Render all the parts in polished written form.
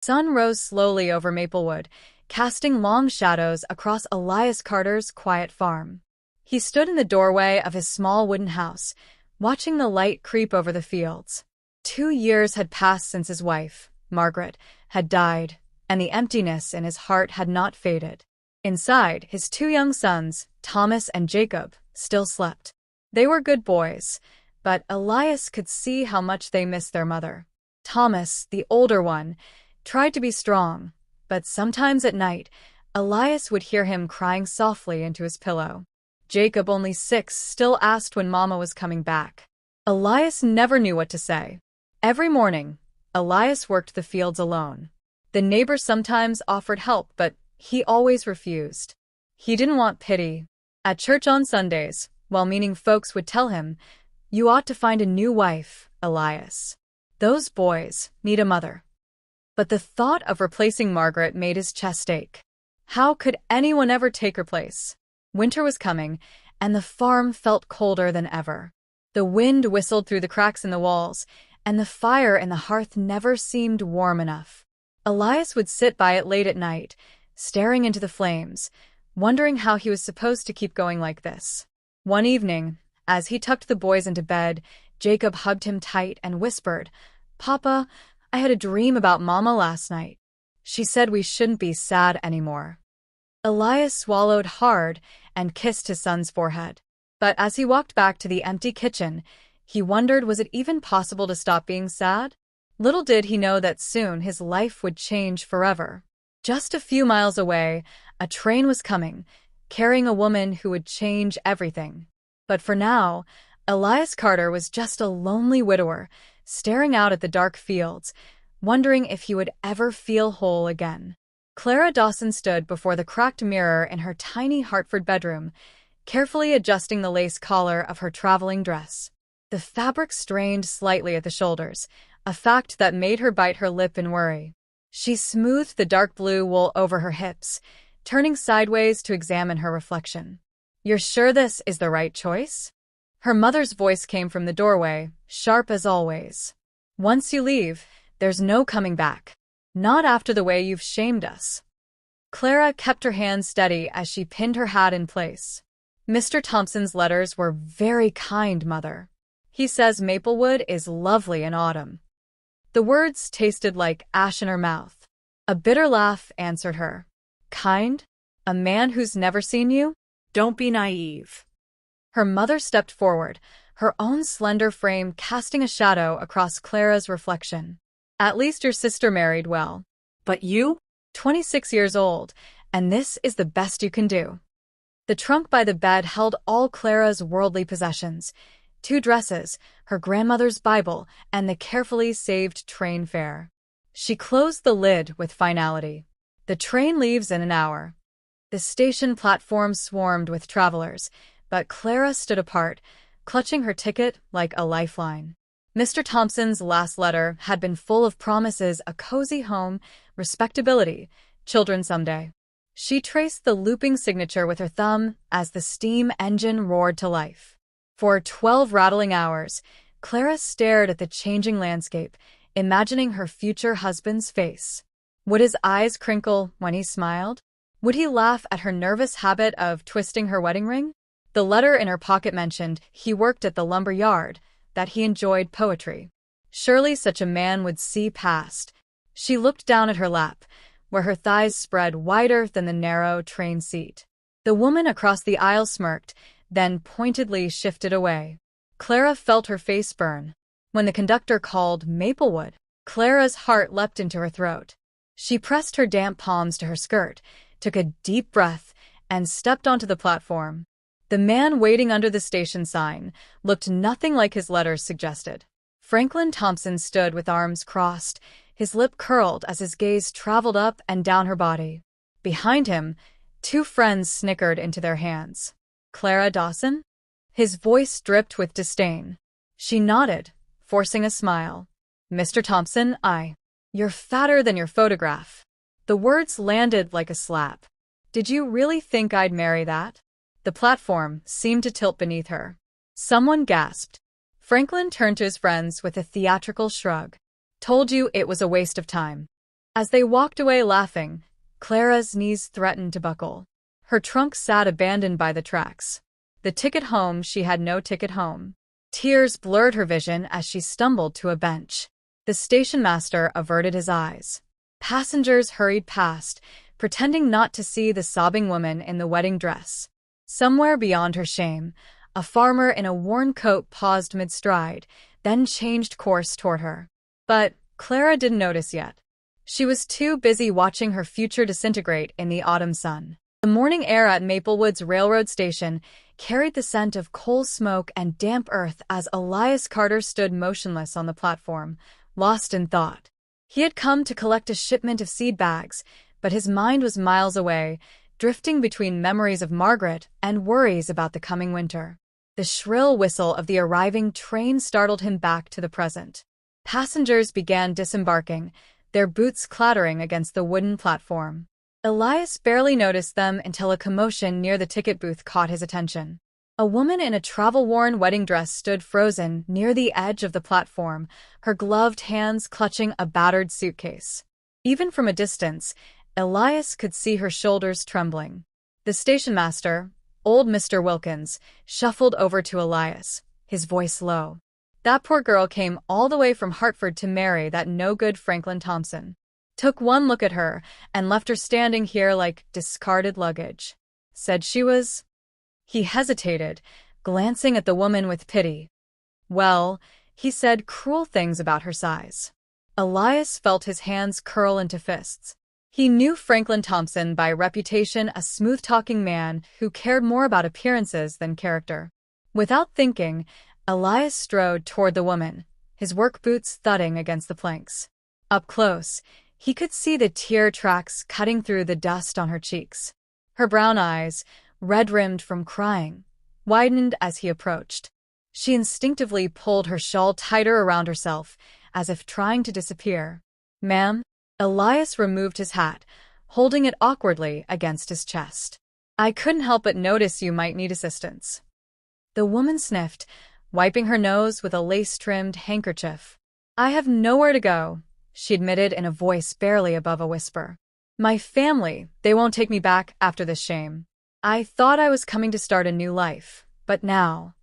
Sun rose slowly over Maplewood, casting long shadows across Elias Carter's quiet farm. He stood in the doorway of his small wooden house, watching the light creep over the fields. 2 years had passed since his wife, Margaret, had died, and the emptiness in his heart had not faded. Inside, his 2 young sons, Thomas and Jacob, still slept. They were good boys, but Elias could see how much they missed their mother. Thomas, the older one, tried to be strong, but sometimes at night, Elias would hear him crying softly into his pillow. Jacob, only 6, still asked when Mama was coming back. Elias never knew what to say. Every morning, Elias worked the fields alone. The neighbors sometimes offered help, but he always refused. He didn't want pity. At church on Sundays, well-meaning folks would tell him, "You ought to find a new wife, Elias. Those boys need a mother." But the thought of replacing Margaret made his chest ache. How could anyone ever take her place? Winter was coming, and the farm felt colder than ever. The wind whistled through the cracks in the walls, and the fire in the hearth never seemed warm enough. Elias would sit by it late at night, staring into the flames, wondering how he was supposed to keep going like this. One evening, as he tucked the boys into bed, Jacob hugged him tight and whispered, "Papa, I had a dream about Mama last night. She said we shouldn't be sad anymore." Elias swallowed hard and kissed his son's forehead. But as he walked back to the empty kitchen, he wondered, was it even possible to stop being sad? Little did he know that soon his life would change forever. Just a few miles away, a train was coming, carrying a woman who would change everything. But for now, Elias Carter was just a lonely widower, staring out at the dark fields, wondering if he would ever feel whole again. Clara Dawson stood before the cracked mirror in her tiny Hartford bedroom, carefully adjusting the lace collar of her traveling dress. The fabric strained slightly at the shoulders, a fact that made her bite her lip in worry. She smoothed the dark blue wool over her hips, turning sideways to examine her reflection. "You're sure this is the right choice?" Her mother's voice came from the doorway, sharp as always. "Once you leave, there's no coming back. Not after the way you've shamed us." Clara kept her hands steady as she pinned her hat in place. "Mr. Thompson's letters were very kind, Mother. He says Maplewood is lovely in autumn." The words tasted like ash in her mouth. A bitter laugh answered her. "Kind? A man who's never seen you? Don't be naive." Her mother stepped forward, her own slender frame casting a shadow across Clara's reflection. "At least your sister married well. But you? 26 years old, and this is the best you can do." The trunk by the bed held all Clara's worldly possessions: 2 dresses, her grandmother's Bible, and the carefully saved train fare. She closed the lid with finality. "The train leaves in an hour." The station platform swarmed with travelers, but Clara stood apart, clutching her ticket like a lifeline. Mr. Thompson's last letter had been full of promises: a cozy home, respectability, children someday. She traced the looping signature with her thumb as the steam engine roared to life. For 12 rattling hours, Clara stared at the changing landscape, imagining her future husband's face. Would his eyes crinkle when he smiled? Would he laugh at her nervous habit of twisting her wedding ring? The letter in her pocket mentioned he worked at the lumber yard, that he enjoyed poetry. Surely such a man would see past. She looked down at her lap, where her thighs spread wider than the narrow train seat. The woman across the aisle smirked, then pointedly shifted away. Clara felt her face burn. When the conductor called Maplewood, Clara's heart leapt into her throat. She pressed her damp palms to her skirt, took a deep breath, and stepped onto the platform. The man waiting under the station sign looked nothing like his letters suggested. Franklin Thompson stood with arms crossed, his lip curled as his gaze traveled up and down her body. Behind him, 2 friends snickered into their hands. "Clara Dawson?" His voice dripped with disdain. She nodded, forcing a smile. "Mr. Thompson, You're fatter than your photograph." The words landed like a slap. "Did you really think I'd marry that?" The platform seemed to tilt beneath her. Someone gasped. Franklin turned to his friends with a theatrical shrug. "Told you it was a waste of time." As they walked away laughing, Clara's knees threatened to buckle. Her trunk sat abandoned by the tracks. The ticket home, she had no ticket home. Tears blurred her vision as she stumbled to a bench. The station master averted his eyes. Passengers hurried past, pretending not to see the sobbing woman in the wedding dress. Somewhere beyond her shame, a farmer in a worn coat paused mid-stride, then changed course toward her. But Clara didn't notice yet. She was too busy watching her future disintegrate in the autumn sun. The morning air at Maplewoods Railroad Station carried the scent of coal smoke and damp earth as Elias Carter stood motionless on the platform, lost in thought. He had come to collect a shipment of seed bags, but his mind was miles away, drifting between memories of Margaret and worries about the coming winter. The shrill whistle of the arriving train startled him back to the present. Passengers began disembarking, their boots clattering against the wooden platform. Elias barely noticed them until a commotion near the ticket booth caught his attention. A woman in a travel-worn wedding dress stood frozen near the edge of the platform, her gloved hands clutching a battered suitcase. Even from a distance, Elias could see her shoulders trembling. The station master, old Mr. Wilkins, shuffled over to Elias, his voice low. "That poor girl came all the way from Hartford to marry that no-good Franklin Thompson. Took one look at her and left her standing here like discarded luggage. Said she was—" He hesitated, glancing at the woman with pity. "Well," he said, cruel things about her size. Elias felt his hands curl into fists. He knew Franklin Thompson by reputation, a smooth-talking man who cared more about appearances than character. Without thinking, Elias strode toward the woman, his work boots thudding against the planks. Up close, he could see the tear tracks cutting through the dust on her cheeks. Her brown eyes, red-rimmed from crying, widened as he approached. She instinctively pulled her shawl tighter around herself, as if trying to disappear. "Ma'am?" Elias removed his hat, holding it awkwardly against his chest. "I couldn't help but notice you might need assistance." The woman sniffed, wiping her nose with a lace-trimmed handkerchief. "I have nowhere to go," she admitted in a voice barely above a whisper. "My family, they won't take me back after this shame. I thought I was coming to start a new life, but now—"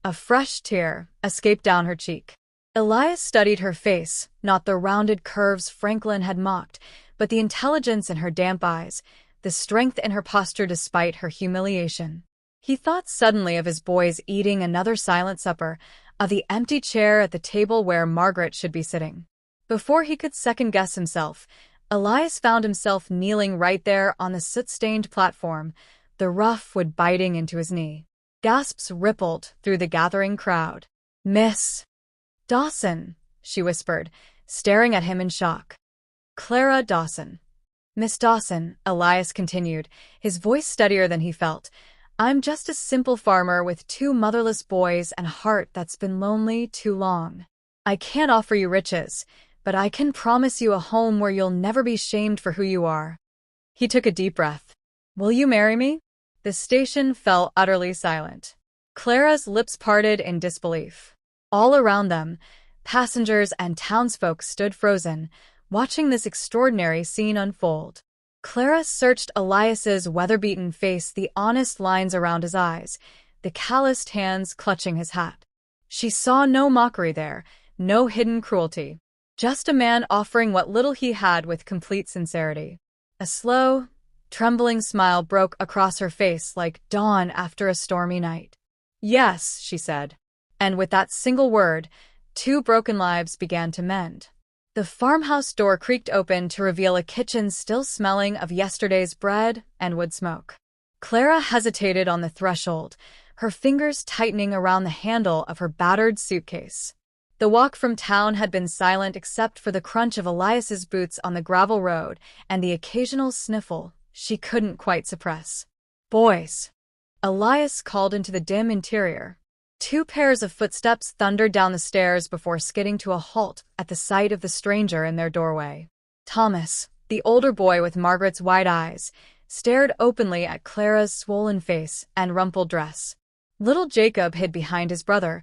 A fresh tear escaped down her cheek. Elias studied her face, not the rounded curves Franklin had mocked, but the intelligence in her damp eyes, the strength in her posture despite her humiliation. He thought suddenly of his boys eating another silent supper, of the empty chair at the table where Margaret should be sitting. Before he could second-guess himself, Elias found himself kneeling right there on the soot-stained platform, the rough wood biting into his knee. Gasps rippled through the gathering crowd. "Miss Dawson," she whispered, staring at him in shock. "Clara Dawson." "Miss Dawson," Elias continued, his voice steadier than he felt. "I'm just a simple farmer with 2 motherless boys and a heart that's been lonely too long. I can't offer you riches, but I can promise you a home where you'll never be shamed for who you are." He took a deep breath. "Will you marry me?" The station fell utterly silent. Clara's lips parted in disbelief. All around them, passengers and townsfolk stood frozen, watching this extraordinary scene unfold. Clara searched Elias's weather-beaten face, the honest lines around his eyes, the calloused hands clutching his hat. She saw no mockery there, no hidden cruelty. Just a man offering what little he had with complete sincerity. A slow, trembling smile broke across her face like dawn after a stormy night. "Yes," she said. And with that single word, 2 broken lives began to mend. The farmhouse door creaked open to reveal a kitchen still smelling of yesterday's bread and wood smoke. Clara hesitated on the threshold, her fingers tightening around the handle of her battered suitcase. The walk from town had been silent except for the crunch of Elias's boots on the gravel road and the occasional sniffle she couldn't quite suppress. "Boys!" Elias called into the dim interior. 2 pairs of footsteps thundered down the stairs before skidding to a halt at the sight of the stranger in their doorway. Thomas, the older boy with Margaret's wide eyes, stared openly at Clara's swollen face and rumpled dress. Little Jacob hid behind his brother,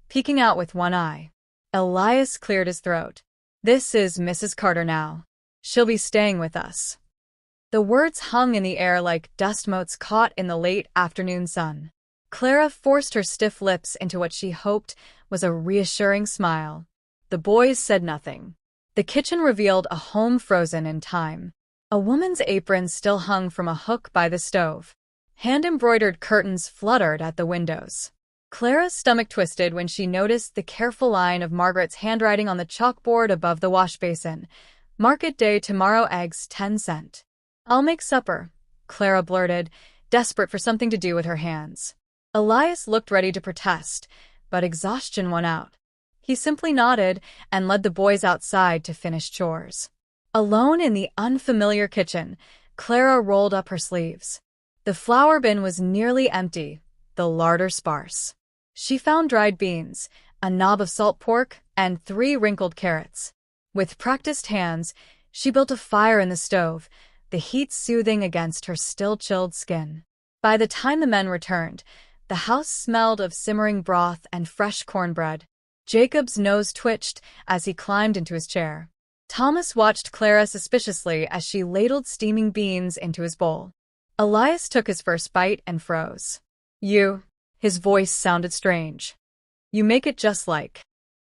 peeking out with one eye. Elias cleared his throat. "This is Mrs. Carter now." She'll be staying with us." The words hung in the air like dust motes caught in the late afternoon sun. Clara forced her stiff lips into what she hoped was a reassuring smile. The boys said nothing. The kitchen revealed a home frozen in time. A woman's apron still hung from a hook by the stove. Hand-embroidered curtains fluttered at the windows. Clara's stomach twisted when she noticed the careful line of Margaret's handwriting on the chalkboard above the wash basin. "Market day tomorrow, eggs 10 cents. "I'll make supper," Clara blurted, desperate for something to do with her hands. Elias looked ready to protest, but exhaustion won out. He simply nodded and led the boys outside to finish chores. Alone in the unfamiliar kitchen, Clara rolled up her sleeves. The flour bin was nearly empty, the larder sparse. She found dried beans, a knob of salt pork, and 3 wrinkled carrots. With practiced hands, she built a fire in the stove, the heat soothing against her still-chilled skin. By the time the men returned, the house smelled of simmering broth and fresh cornbread. Jacob's nose twitched as he climbed into his chair. Thomas watched Clara suspiciously as she ladled steaming beans into his bowl. Elias took his first bite and froze. "You," his voice sounded strange. "You make it just like."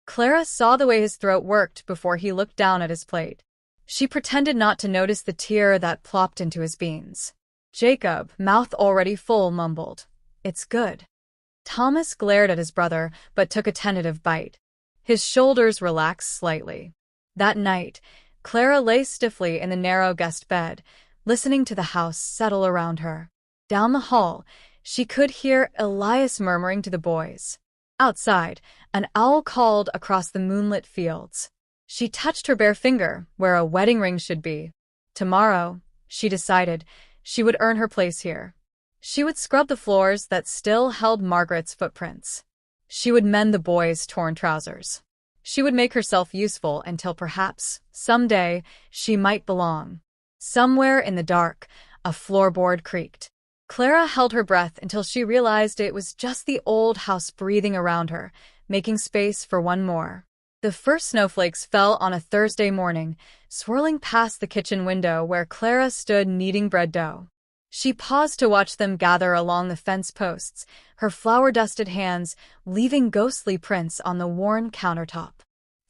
Clara saw the way his throat worked before he looked down at his plate. She pretended not to notice the tear that plopped into his beans. Jacob, mouth already full, mumbled, "It's good." Thomas glared at his brother, but took a tentative bite. His shoulders relaxed slightly. That night, Clara lay stiffly in the narrow guest bed, listening to the house settle around her. Down the hall, she could hear Elias murmuring to the boys. Outside, an owl called across the moonlit fields. She touched her bare finger, where a wedding ring should be. Tomorrow, she decided, she would earn her place here. She would scrub the floors that still held Margaret's footprints. She would mend the boys' torn trousers. She would make herself useful until perhaps, someday, she might belong. Somewhere in the dark, a floorboard creaked. Clara held her breath until she realized it was just the old house breathing around her, making space for one more. The first snowflakes fell on a Thursday morning, swirling past the kitchen window where Clara stood kneading bread dough. She paused to watch them gather along the fence posts, her flour-dusted hands leaving ghostly prints on the worn countertop.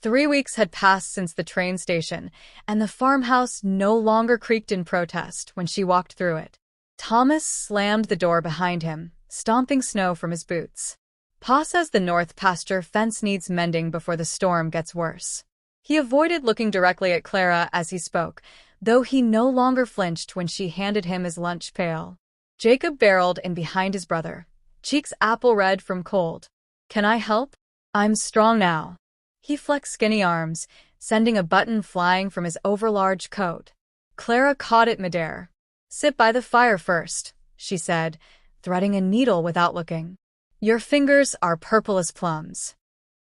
3 weeks had passed since the train station, and the farmhouse no longer creaked in protest when she walked through it. Thomas slammed the door behind him, stomping snow from his boots. "Pa says the north pasture fence needs mending before the storm gets worse." He avoided looking directly at Clara as he spoke, though he no longer flinched when she handed him his lunch pail. Jacob barreled in behind his brother, cheeks apple red from cold. "Can I help? I'm strong now." He flexed skinny arms, sending a button flying from his overlarge coat. Clara caught it midair. "Sit by the fire first," she said, threading a needle without looking. "Your fingers are purple as plums."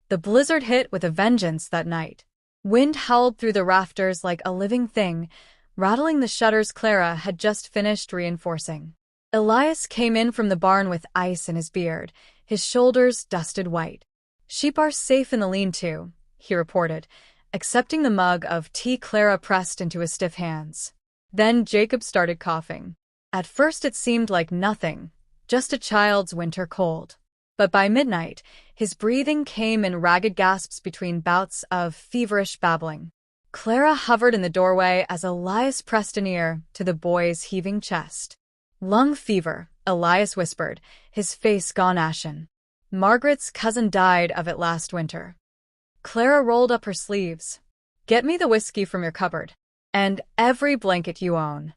The blizzard hit with a vengeance that night. Wind howled through the rafters like a living thing, rattling the shutters Clara had just finished reinforcing. Elias came in from the barn with ice in his beard, his shoulders dusted white. "Sheep are safe in the lean-to," he reported, accepting the mug of tea Clara pressed into his stiff hands. Then Jacob started coughing. At first it seemed like nothing, just a child's winter cold. But by midnight, his breathing came in ragged gasps between bouts of feverish babbling. Clara hovered in the doorway as Elias pressed an ear to the boy's heaving chest. "Lung fever," Elias whispered, his face gone ashen. "Margaret's cousin died of it last winter." Clara rolled up her sleeves. "Get me the whiskey from your cupboard. And every blanket you own."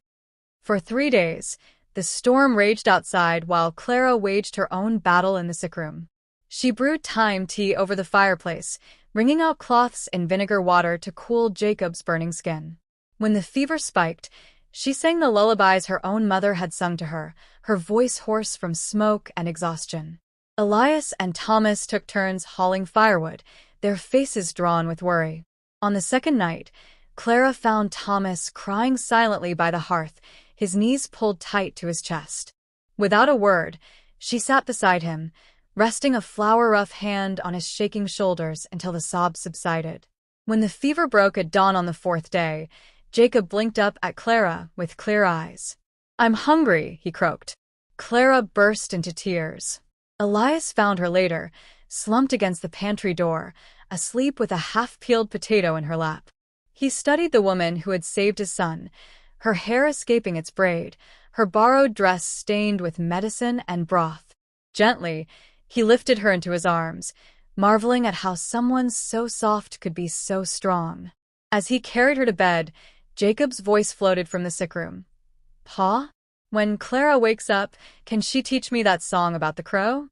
For 3 days, the storm raged outside while Clara waged her own battle in the sickroom. She brewed thyme tea over the fireplace, wringing out cloths in vinegar water to cool Jacob's burning skin. When the fever spiked, she sang the lullabies her own mother had sung to her, her voice hoarse from smoke and exhaustion. Elias and Thomas took turns hauling firewood, their faces drawn with worry. On the second night, Clara found Thomas crying silently by the hearth, his knees pulled tight to his chest. Without a word, she sat beside him, resting a flour-rough hand on his shaking shoulders until the sobs subsided. When the fever broke at dawn on the 4th day, Jacob blinked up at Clara with clear eyes. "I'm hungry," he croaked. Clara burst into tears. Elias found her later, slumped against the pantry door, asleep with a half-peeled potato in her lap. He studied the woman who had saved his son, her hair escaping its braid, her borrowed dress stained with medicine and broth. Gently, he lifted her into his arms, marveling at how someone so soft could be so strong. As he carried her to bed, Jacob's voice floated from the sick room. "Pa? When Clara wakes up, can she teach me that song about the crow?"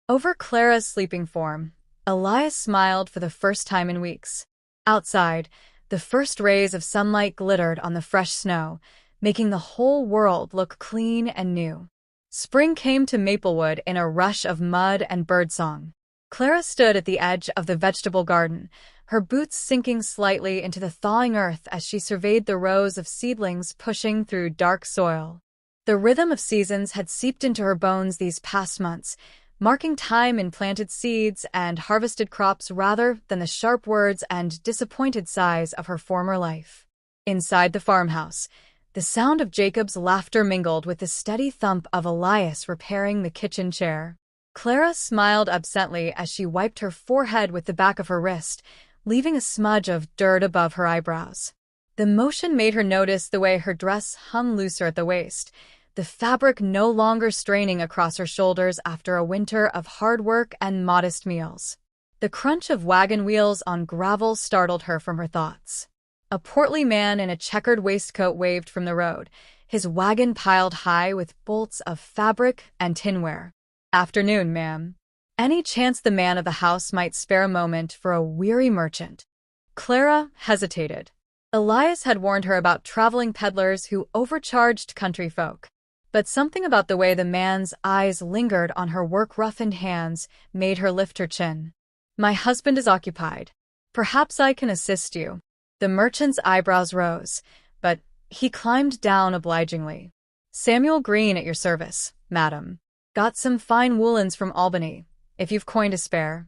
Over Clara's sleeping form, Elias smiled for the first time in weeks. Outside, the first rays of sunlight glittered on the fresh snow, making the whole world look clean and new. Spring came to Maplewood in a rush of mud and birdsong. Clara stood at the edge of the vegetable garden, her boots sinking slightly into the thawing earth as she surveyed the rows of seedlings pushing through dark soil. The rhythm of seasons had seeped into her bones these past months, marking time in planted seeds and harvested crops rather than the sharp words and disappointed sighs of her former life. Inside the farmhouse, the sound of Jacob's laughter mingled with the steady thump of Elias repairing the kitchen chair. Clara smiled absently as she wiped her forehead with the back of her wrist, leaving a smudge of dirt above her eyebrows. The motion made her notice the way her dress hung looser at the waist, the fabric no longer straining across her shoulders after a winter of hard work and modest meals. The crunch of wagon wheels on gravel startled her from her thoughts. A portly man in a checkered waistcoat waved from the road, his wagon piled high with bolts of fabric and tinware. "Afternoon, ma'am." Any chance the man of the house might spare a moment for a weary merchant? Clara hesitated. Elias had warned her about traveling peddlers who overcharged country folk. But something about the way the man's eyes lingered on her work-roughened hands made her lift her chin. "My husband is occupied. Perhaps I can assist you." The merchant's eyebrows rose, but he climbed down obligingly. "Samuel Green at your service, madam. Got some fine woolens from Albany, if you've coin to spare."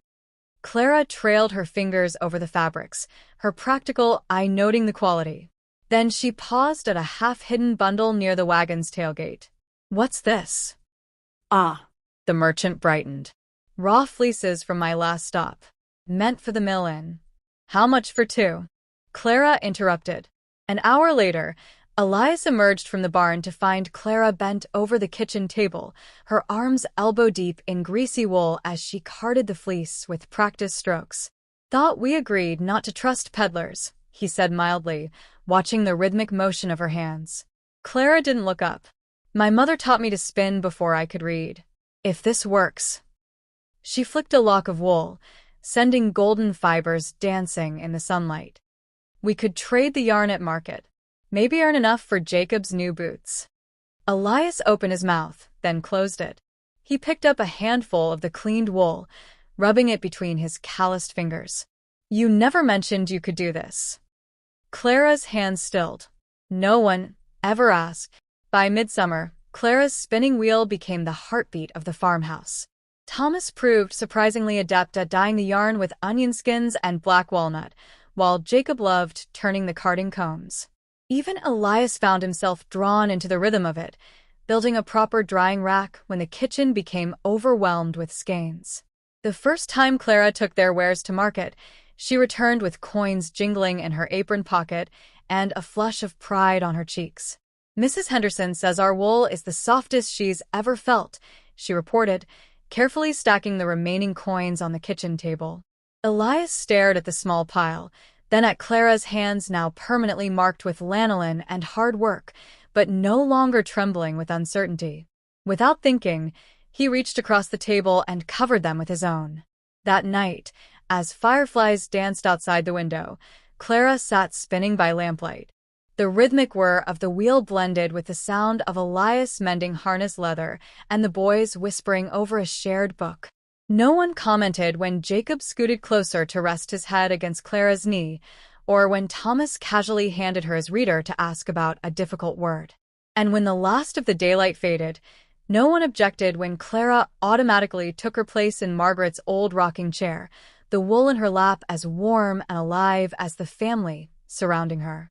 Clara trailed her fingers over the fabrics, her practical eye noting the quality. Then she paused at a half-hidden bundle near the wagon's tailgate. "What's this?" "Ah." The merchant brightened. "Raw fleeces from my last stop. Meant for the mill-in." "How much for two?" Clara interrupted. An hour later, Elias emerged from the barn to find Clara bent over the kitchen table, her arms elbow-deep in greasy wool as she carded the fleece with practiced strokes. "Thought we agreed not to trust peddlers," he said mildly, watching the rhythmic motion of her hands. Clara didn't look up. "My mother taught me to spin before I could read. If this works." She flicked a lock of wool, sending golden fibers dancing in the sunlight. "We could trade the yarn at market. Maybe earn enough for Jacob's new boots." Elias opened his mouth, then closed it. He picked up a handful of the cleaned wool, rubbing it between his calloused fingers. "You never mentioned you could do this." Clara's hands stilled. "No one ever asked." By midsummer, Clara's spinning wheel became the heartbeat of the farmhouse. Thomas proved surprisingly adept at dyeing the yarn with onion skins and black walnut, while Jacob loved turning the carding combs. Even Elias found himself drawn into the rhythm of it, building a proper drying rack when the kitchen became overwhelmed with skeins. The first time Clara took their wares to market, she returned with coins jingling in her apron pocket and a flush of pride on her cheeks. "Mrs. Henderson says our wool is the softest she's ever felt," she reported, carefully stacking the remaining coins on the kitchen table. Elias stared at the small pile, then at Clara's hands now permanently marked with lanolin and hard work, but no longer trembling with uncertainty. Without thinking, he reached across the table and covered them with his own. That night, as fireflies danced outside the window, Clara sat spinning by lamplight. The rhythmic whir of the wheel blended with the sound of Elias mending harness leather and the boys whispering over a shared book. No one commented when Jacob scooted closer to rest his head against Clara's knee, or when Thomas casually handed her his reader to ask about a difficult word. And when the last of the daylight faded, no one objected when Clara automatically took her place in Margaret's old rocking chair, the wool in her lap as warm and alive as the family surrounding her.